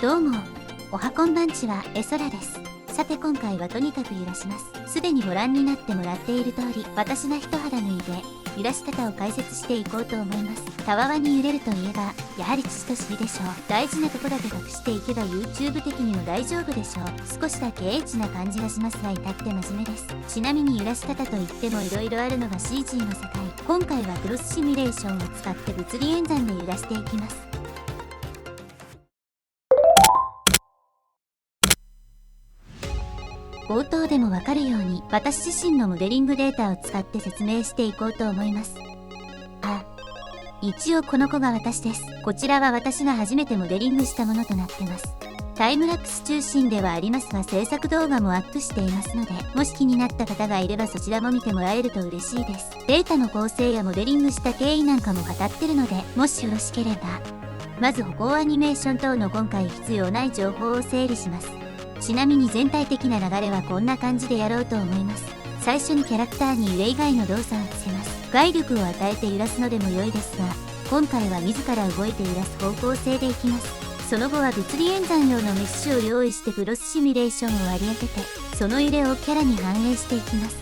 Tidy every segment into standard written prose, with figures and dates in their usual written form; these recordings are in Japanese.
どうも、おはこんばんちはエソラです。さて今回はとにかく揺らします。すでにご覧になってもらっている通り、私が一肌脱いで揺らし方を解説していこうと思います。たわわに揺れるといえばやはり父と尻でしょう。大事なとこだけ隠していけば YouTube 的にも大丈夫でしょう。少しだけエッチな感じがしますが至って真面目です。ちなみに揺らし方といっても色々あるのが CG の世界。今回はクロスシミュレーションを使って物理演算で揺らしていきます。冒頭でもわかるように私自身のモデリングデータを使って説明していこうと思います。一応この子が私です。こちらは私が初めてモデリングしたものとなってます。タイムラプス中心ではありますが制作動画もアップしていますので、もし気になった方がいればそちらも見てもらえると嬉しいです。データの構成やモデリングした経緯なんかも語ってるので、もしよろしければまず歩行アニメーション等の今回必要ない情報を整理します。ちなみに全体的な流れはこんな感じでやろうと思います。最初にキャラクターに揺れ以外の動作をつけます。外力を与えて揺らすのでも良いですが、今回は自ら動いて揺らす方向性でいきます。その後は物理演算用のメッシュを用意してクロスシミュレーションを割り当てて、その揺れをキャラに反映していきます。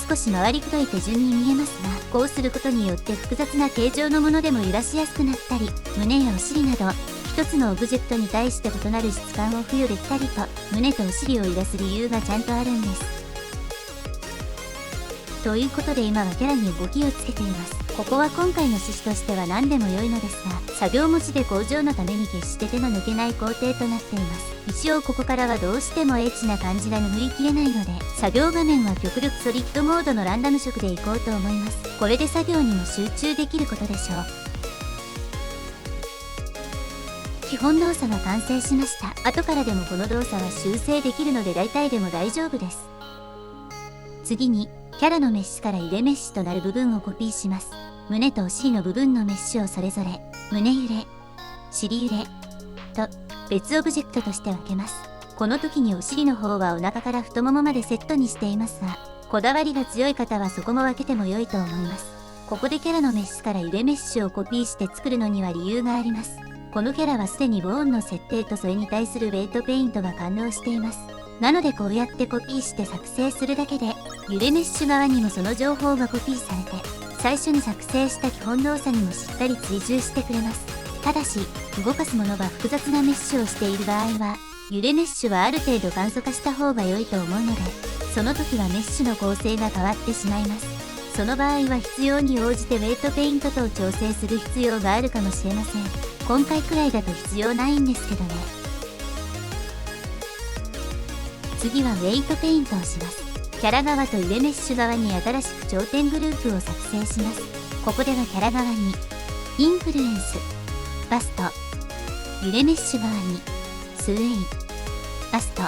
少し回りくどい手順に見えますが、こうすることによって複雑な形状のものでも揺らしやすくなったり、胸やお尻など一つのオブジェクトに対して異なる質感を付与できたりと、胸とお尻を揺らす理由がちゃんとあるんです。ということで今はキャラに動きをつけています。ここは今回の趣旨としては何でも良いのですが、作業持ちで向上のために決して手の抜けない工程となっています。一応ここからはどうしてもエッチな感じが拭いきれないので、作業画面は極力ソリッドモードのランダム色でいこうと思います。これで作業にも集中できることでしょう。基本動作が完成しました。後からでもこの動作は修正できるので大体でも大丈夫です。次にキャラのメッシュから入れメッシュとなる部分をコピーします。胸とお尻の部分のメッシュをそれぞれ胸揺れ、尻揺れと別オブジェクトとして分けます。この時にお尻の方はお腹から太ももまでセットにしていますが、こだわりが強い方はそこも分けても良いと思います。ここでキャラのメッシュから入れメッシュをコピーして作るのには理由があります。このキャラはすでにボーンの設定とそれに対するウェイトペイントが完了しています。なのでこうやってコピーして作成するだけで、揺れメッシュ側にもその情報がコピーされて、最初に作成した基本動作にもしっかり追従してくれます。ただし、動かすものが複雑なメッシュをしている場合は、揺れメッシュはある程度簡素化した方が良いと思うので、その時はメッシュの構成が変わってしまいます。その場合は必要に応じてウェイトペイントと調整する必要があるかもしれません。今回くらいだと必要ないんですけどね。次はウェイトペイントをします。キャラ側と揺れメッシュ側に新しく頂点グループを作成します。ここではキャラ側にインフルエンス、バスト、揺れメッシュ側にスウェイ、バスト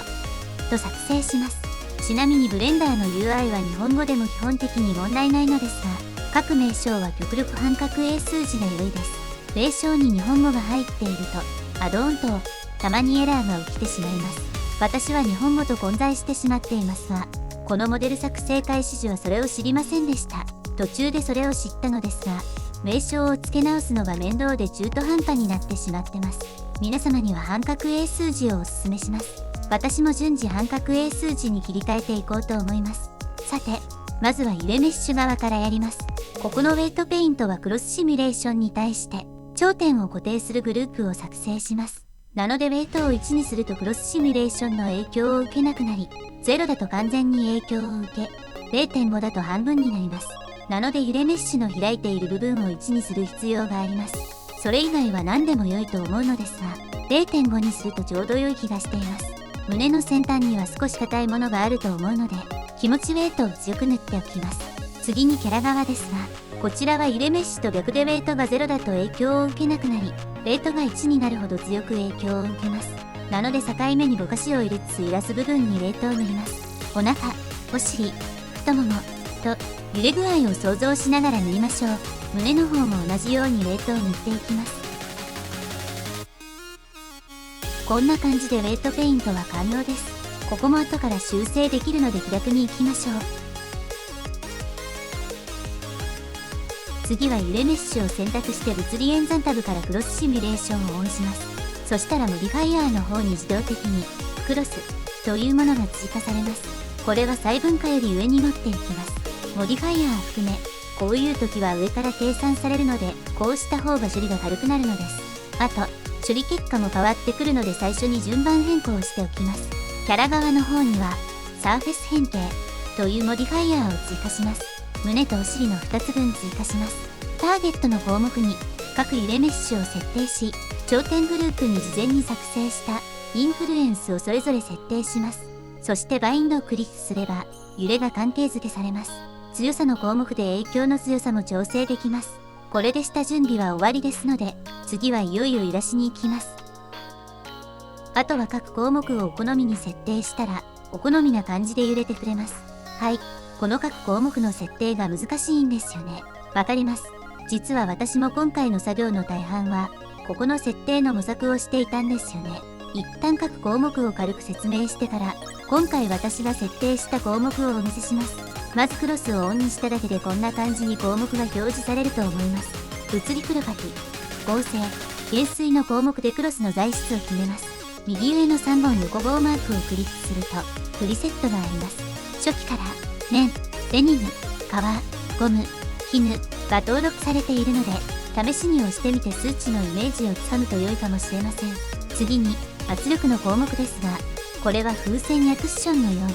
と作成します。ちなみにブレンダーの UI は日本語でも基本的に問題ないのですが、各名称は極力半角英数字が良いです。名称に日本語が入っているとアドオンとたまにエラーが起きてしまいます。私は日本語と混在してしまっていますが、このモデル作成開始時はそれを知りませんでした。途中でそれを知ったのですが、名称を付け直すのが面倒で中途半端になってしまってます。皆様には半角英数字をおすすめします。私も順次半角英数字に切り替えていこうと思います。さて、まずは揺れメッシュ側からやります。ここのウェイトペイントはクロスシミュレーションに対して頂点を固定するグループを作成します。なのでウェイトを1にするとクロスシミュレーションの影響を受けなくなり、0だと完全に影響を受け、0.5 だと半分になります。なので揺れメッシュの開いている部分を1にする必要があります。それ以外は何でも良いと思うのですが、0.5 にするとちょうど良い気がしています。胸の先端には少し硬いものがあると思うので、気持ちウェイトを強く塗っておきます。次にキャラ側ですが、こちらは揺れメッシュと逆でウェイトが0だと影響を受けなくなり、ウェイトが1になるほど強く影響を受けます。なので境目にぼかしを入れつつ揺らす部分にウェイトを塗ります。お腹、お尻、太ももと揺れ具合を想像しながら塗りましょう。胸の方も同じようにウェイトを塗っていきます。こんな感じでウェイトペイントは完了です。ここも後から修正できるので気楽に行きましょう。次は揺れメッシュを選択して物理演算タブからクロスシミュレーションをオンします。そしたらモディファイアーの方に自動的にクロスというものが追加されます。これは細分化より上に持っていきます。モディファイアー含め、こういう時は上から計算されるので、こうした方が処理が軽くなるのです。あと、処理結果も変わってくるので最初に順番変更しておきます。キャラ側の方には、サーフェス変形というモディファイアーを追加します。胸とお尻の2つ分追加します。ターゲットの項目に各揺れメッシュを設定し、頂点グループに事前に作成したインフルエンスをそれぞれ設定します。そしてバインドをクリックすれば、揺れが関係付けされます。強さの項目で影響の強さも調整できます。これで下準備は終わりですので、次はいよいよ揺らしに行きます。あとは各項目をお好みに設定したら、お好みな感じで揺れてくれます。はい、この各項目の設定が難しいんですよね。わかります。実は私も今回の作業の大半は、ここの設定の模索をしていたんですよね。一旦各項目を軽く説明してから、今回私が設定した項目をお見せします。まずクロスをオンにしただけでこんな感じに項目が表示されると思います。物理プロパティ、合成、減衰の項目でクロスの材質を決めます。右上の3本横棒マークをクリックすると、プリセットがあります。初期から、綿、デニム、革、ゴム、絹が登録されているので、試しに押してみて数値のイメージをつかむと良いかもしれません。次に、圧力の項目ですが、これは風船やクッションのような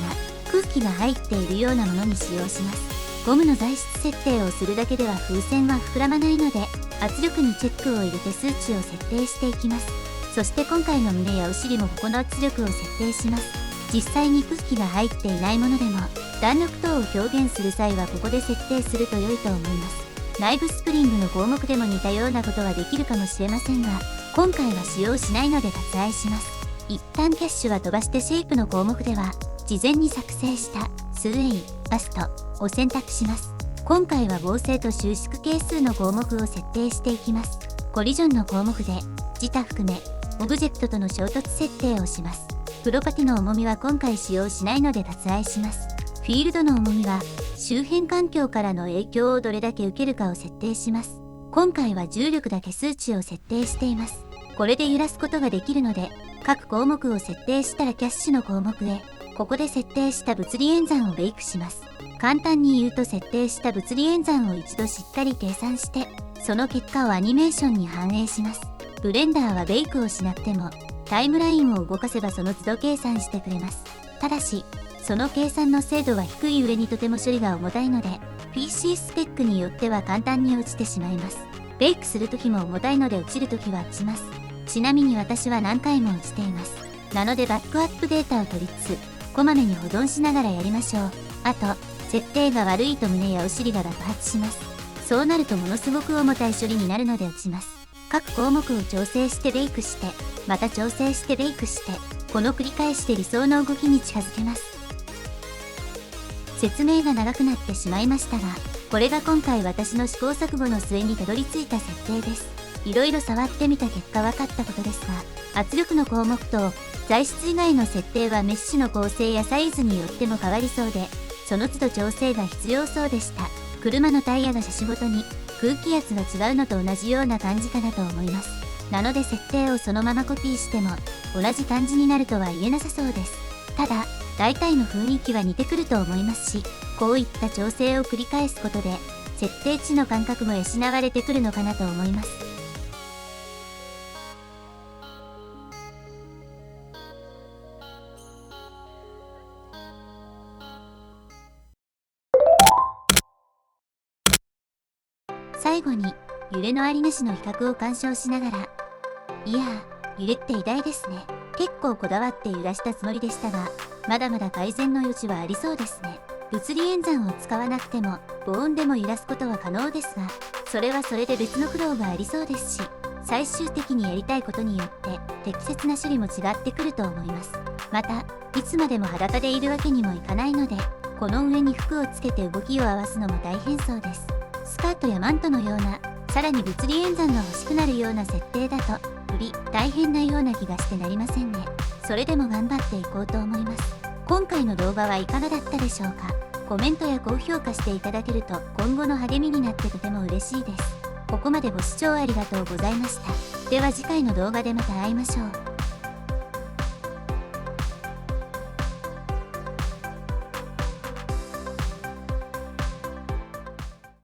空気が入っているようなものに使用します。ゴムの材質設定をするだけでは風船は膨らまないので、圧力にチェックを入れて数値を設定していきます。そして今回の胸やお尻もここの圧力を設定します。実際に空気が入っていないものでも、弾力等を表現する際はここで設定すると良いと思います。内部スプリングの項目でも似たようなことはできるかもしれませんが、今回は使用しないので割愛します。一旦キャッシュは飛ばしてシェイプの項目では、事前に作成したスウェイ、バストを選択します。今回は合成と収縮係数の項目を設定していきます。コリジョンの項目で、自他含め、オブジェクトとの衝突設定をします。プロパティの重みは今回使用しないので割愛します。フィールドの重みは、周辺環境からの影響をどれだけ受けるかを設定します。今回は重力だけ数値を設定しています。これで揺らすことができるので、各項目を設定したらキャッシュの項目へ、ここで設定した物理演算をベイクします。簡単に言うと設定した物理演算を一度しっかり計算して、その結果をアニメーションに反映します。ブレンダーはベイクをしなくても、タイムラインを動かせばその都度計算してくれます。ただし、その計算の精度は低い上にとても処理が重たいので、PC スペックによっては簡単に落ちてしまいます。ベイクするときも重たいので落ちるときは落ちます。ちなみに私は何回も落ちています。なのでバックアップデータを取りつつ、こまめに保存しながらやりましょう。あと、設定が悪いと胸やお尻が爆発します。そうなるとものすごく重たい処理になるので落ちます。各項目を調整してベイクして、また調整してベイクして、この繰り返しで理想の動きに近づけます。説明が長くなってしまいましたが、これが今回私の試行錯誤の末にたどり着いた設定です。いろいろ触ってみた結果分かったことですが、圧力の項目と材質以外の設定はメッシュの構成やサイズによっても変わりそうで、その都度調整が必要そうでした。車のタイヤが車種ごとに空気圧が違うのと同じような感じかなと思います。なので設定をそのままコピーしても同じ感じになるとは言えなさそうです。ただ、大体の雰囲気は似てくると思いますし、こういった調整を繰り返すことで、設定値の感覚も養われてくるのかなと思います。最後に、揺れのありなしの比較を鑑賞しながら、いやー、揺れって偉大ですね。結構こだわって揺らしたつもりでしたが、まだまだ改善の余地はありそうですね。物理演算を使わなくても、防音でも揺らすことは可能ですが、それはそれで別の苦労がありそうですし、最終的にやりたいことによって適切な処理も違ってくると思います。また、いつまでも裸でいるわけにもいかないので、この上に服をつけて動きを合わすのも大変そうです。スカートやマントのような、さらに物理演算が欲しくなるような設定だと、より大変なような気がしてなりませんね。それでも頑張っていこうと思います。今回の動画はいかがだったでしょうか。コメントや高評価していただけると今後の励みになってとても嬉しいです。ここまでご視聴ありがとうございました。では次回の動画でまた会いましょう。